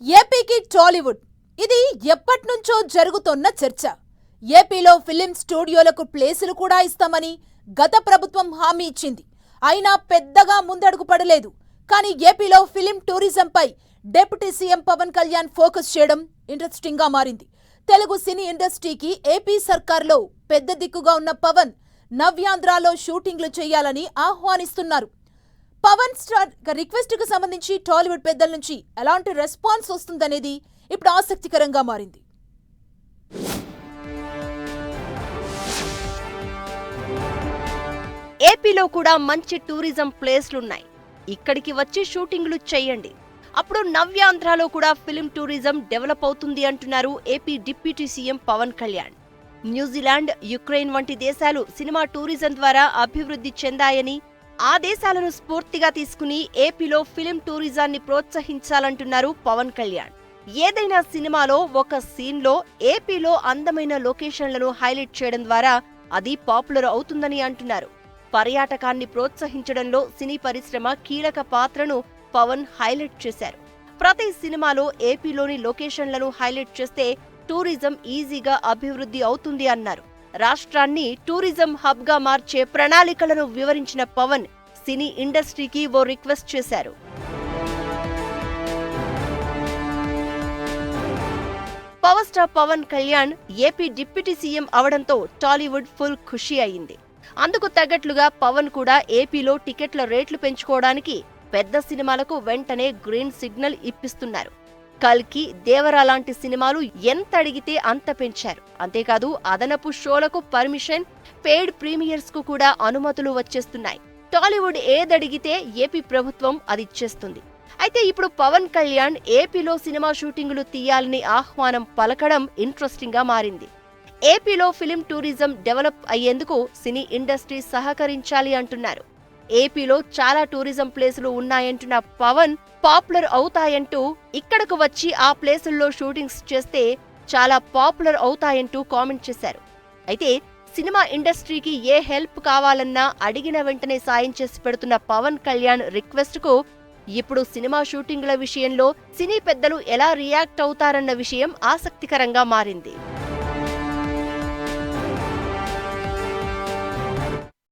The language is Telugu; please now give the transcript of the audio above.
ఏపీకి టాలీవుడ్ ఇది ఎప్పట్నుంచో జరుగుతోన్న చర్చ. ఏపీలో ఫిలిం స్టూడియోలకు ప్లేసులు కూడా ఇస్తామని గత ప్రభుత్వం హామీ ఇచ్చింది. అయినా పెద్దగా ముందడుగు పడలేదు. కానీ ఏపీలో ఫిలిం టూరిజంపై deputy CM Pawan Kalyan focus చేయడం ఇంట్రెస్టింగ్ గా మారింది. తెలుగు సినీ ఇండస్ట్రీకి ఏపీ సర్కార్లో పెద్ద దిక్కుగా ఉన్న పవన్ నవ్యాంధ్రలో షూటింగ్లు చేయాలని ఆహ్వానిస్తున్నారు. పవన్ స్టార్ రిక్వెస్ట్ కు సంబంధించి టాలీవుడ్ పెద్దల నుంచి ఎలాంటి రెస్పాన్స్ వస్తుందనేది ఇప్పుడు ఆసక్తికరంగా మారింది. ఏపీలో కూడా మంచి టూరిజం ప్లేస్లున్నాయి. ఇక్కడికి వచ్చి షూటింగ్లు చేయండి, అప్పుడు నవ్యాంధ్రలో కూడా ఫిలిం టూరిజం డెవలప్ అవుతుంది అంటున్నారు AP deputy CM Pawan Kalyan. New Zealand, Ukraine వంటి దేశాలు సినిమా టూరిజం ద్వారా అభివృద్ధి చెందాయని, ఆ దేశాలను స్ఫూర్తిగా తీసుకుని ఏపీలో ఫిలిం టూరిజాన్ని ప్రోత్సహించాలంటున్నారు పవన్ కళ్యాణ్. ఏదైనా సినిమాలో ఒక సీన్లో ఏపీలో అందమైన లొకేషన్లను హైలైట్ చేయడం ద్వారా అది పాపులర్ అవుతుందని అంటున్నారు. పర్యాటకాన్ని ప్రోత్సహించడంలో సినీ పరిశ్రమ కీలక పాత్రను పవన్ హైలైట్ చేశారు. ప్రతి సినిమాలో ఏపీలోని లొకేషన్లను హైలైట్ చేస్తే టూరిజం ఈజీగా అభివృద్ధి అవుతుంది అన్నారు. రాష్ట్రాన్ని టూరిజం హబ్ గా మార్చే ప్రణాళికలను వివరించిన పవన్ సినీ ఇండస్ట్రీకి ఓ రిక్వెస్ట్ చేశారు. Power star Pawan Kalyan AP deputy CM అవడంతో టాలీవుడ్ ఫుల్ ఖుషి అయింది. అందుకు తగ్గట్లుగా పవన్ కూడా ఏపీలో టికెట్ల రేట్లు పెంచుకోవడానికి పెద్ద సినిమాలకు వెంటనే గ్రీన్ సిగ్నల్ ఇప్పిస్తున్నారు. కల్కి, దేవరా లాంటి సినిమాలు ఎంత అడిగితే అంత పెంచారు. అంతేకాదు అదనపు షోలకు పర్మిషన్, పెయిడ్ ప్రీమియర్స్ కు కూడా అనుమతులు వచ్చేస్తున్నాయి. టాలీవుడ్ ఏదడిగితే ఏపీ ప్రభుత్వం అది ఇచ్చేస్తుంది. అయితే ఇప్పుడు పవన్ కళ్యాణ్ ఏపీలో సినిమా షూటింగులు తీయాలని ఆహ్వానం పలకడం ఇంట్రెస్టింగ్ గా మారింది. ఏపీలో ఫిలిం టూరిజం డెవలప్ అయ్యేందుకు సినీ ఇండస్ట్రీ సహకరించాలి అంటున్నారు. ఏపీలో చాలా టూరిజం ప్లేసులు ఉన్నాయంటున్న పవన్ పాపులర్ అవుతాయంటూ, ఇక్కడకు వచ్చి ఆ ప్లేసుల్లో షూటింగ్స్ చేస్తే చాలా పాపులర్ అవుతాయంటూ కామెంట్ చేశారు. అయితే సినిమా ఇండస్ట్రీకి ఏ హెల్ప్ కావాలన్నా అడిగిన వెంటనే సాయం చేసి పెడుతున్న పవన్ కళ్యాణ్ రిక్వెస్ట్ కు ఇప్పుడు సినిమా షూటింగ్ల విషయంలో సినీ పెద్దలు ఎలా రియాక్ట్ అవుతారన్న విషయం ఆసక్తికరంగా మారింది.